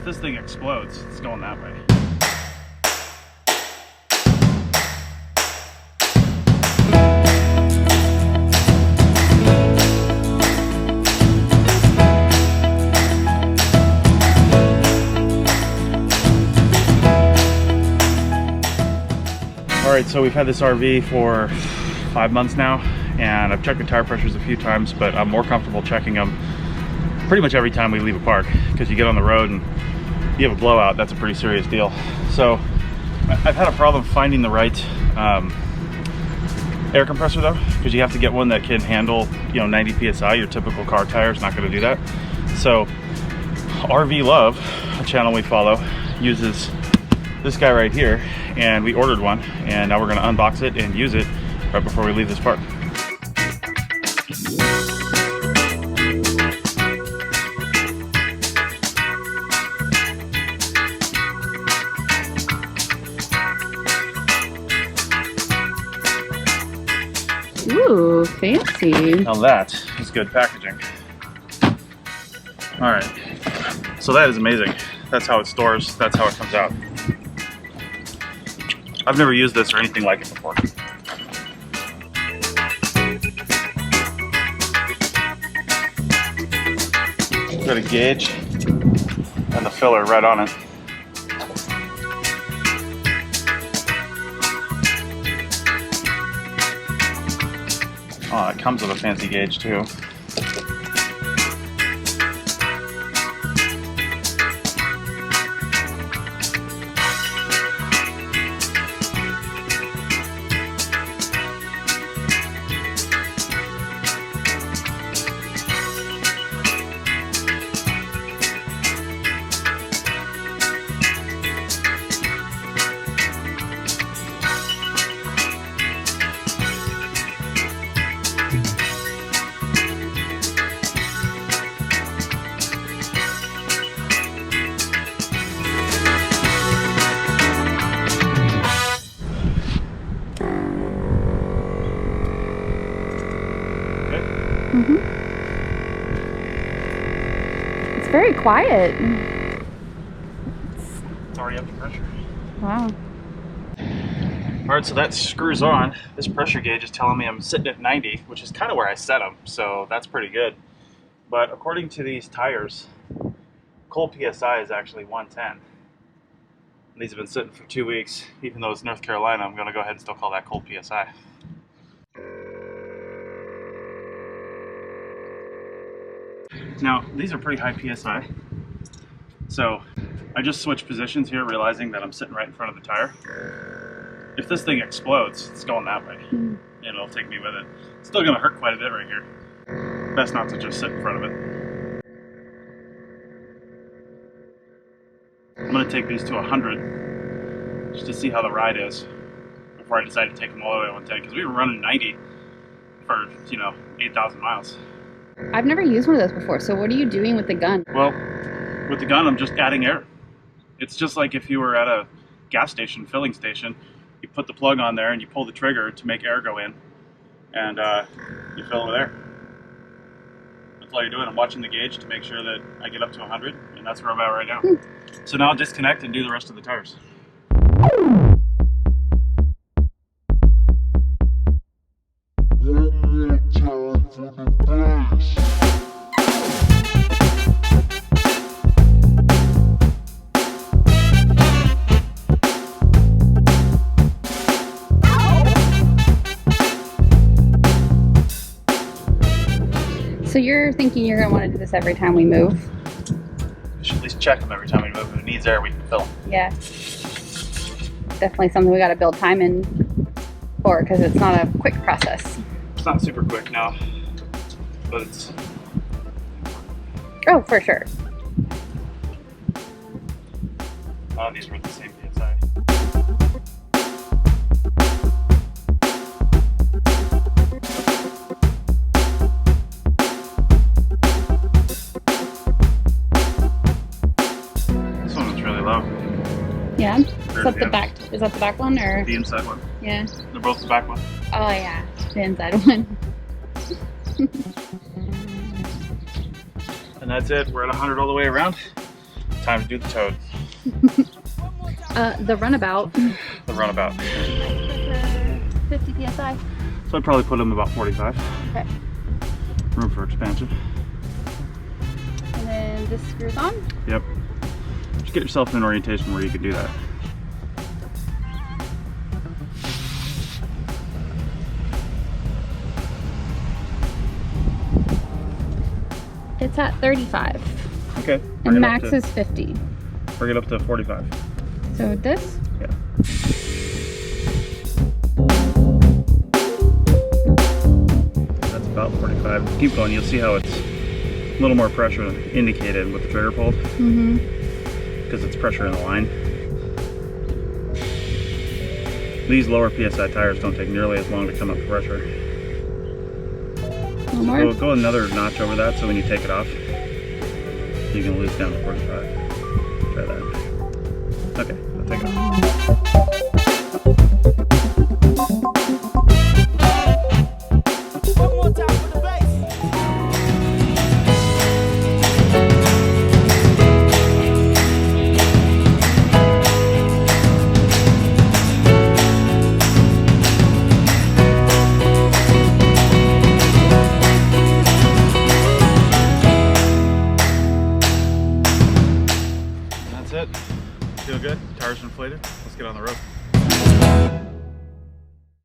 if this thing explodes, it's going that way. All right, so we've had this RV for 5 months now, and I've checked the tire pressures a few times, but I'm more comfortable checking them pretty much every time we leave a park, because you get on the road and you have a blowout, that's a pretty serious deal. So I've had a problem finding the right air compressor though, because you have to get one that can handle, 90 psi. Your typical car tire is not going to do that. So RV Love, a channel we follow, uses this guy right here, and we ordered one, and now we're going to unbox it and use it right before we leave this park. Ooh, fancy. Now that is good packaging. All right, so that is amazing. That's how it stores, that's how it comes out. I've never used this or anything like it before. Got a gauge and the filler right on it. Oh, it comes with a fancy gauge too. It's very quiet. It's already up to pressure. Wow. Alright, so that screws on. This pressure gauge is telling me I'm sitting at 90, which is kind of where I set them, so that's pretty good. But according to these tires, cold PSI is actually 110. And these have been sitting for 2 weeks. Even though it's North Carolina, I'm going to go ahead and still call that cold PSI. Now, these are pretty high PSI. So I just switched positions here, realizing that I'm sitting right in front of the tire. If this thing explodes, it's going that way, and it'll take me with it. It's still going to hurt quite a bit right here. Best not to just sit in front of it. I'm going to take these to 100 just to see how the ride is before I decide to take them all the way to 110, because we were running 90 for 8,000 miles. I've never used one of those before, so what are you doing with the gun? Well, with the gun, I'm just adding air. It's just like if you were at a gas station, filling station, you put the plug on there and you pull the trigger to make air go in, and you fill with air. That's all you're doing. I'm watching the gauge to make sure that I get up to 100, and that's where I'm at right now. So now I'll disconnect and do the rest of the tires. So you're thinking you're going to want to do this every time we move? We should at least check them every time we move. If it needs air, we can fill them. Yeah. Definitely something we got to build time in for, because it's not a quick process. It's not super quick now, but it's... Oh, for sure. None of these were the same PSI. This one was really low. Yeah? Is that the back? Is that the back one, or? The inside one. Yeah. They're both the back one. Oh yeah, the inside one. And that's it. We're at 100 all the way around. Time to do the toad. The runabout. The runabout. 50 psi. So I'd probably put them about 45. Okay. Room for expansion. And then this screws on. Yep. Just get yourself in an orientation where you can do that. It's at 35. Okay. And max is 50. Bring it up to 45. So this? Yeah. That's about 45. Keep going. You'll see how it's a little more pressure indicated with the trigger pulled. Mm-hmm. Because it's pressure in the line. These lower PSI tires don't take nearly as long to come up to pressure. One more? Go another notch over that, so when you take it off, you can lose down to 45. Try that. Okay, I'll take it off. One more time for the bass. That's it. Feel good? Tires inflated? Let's get on the road.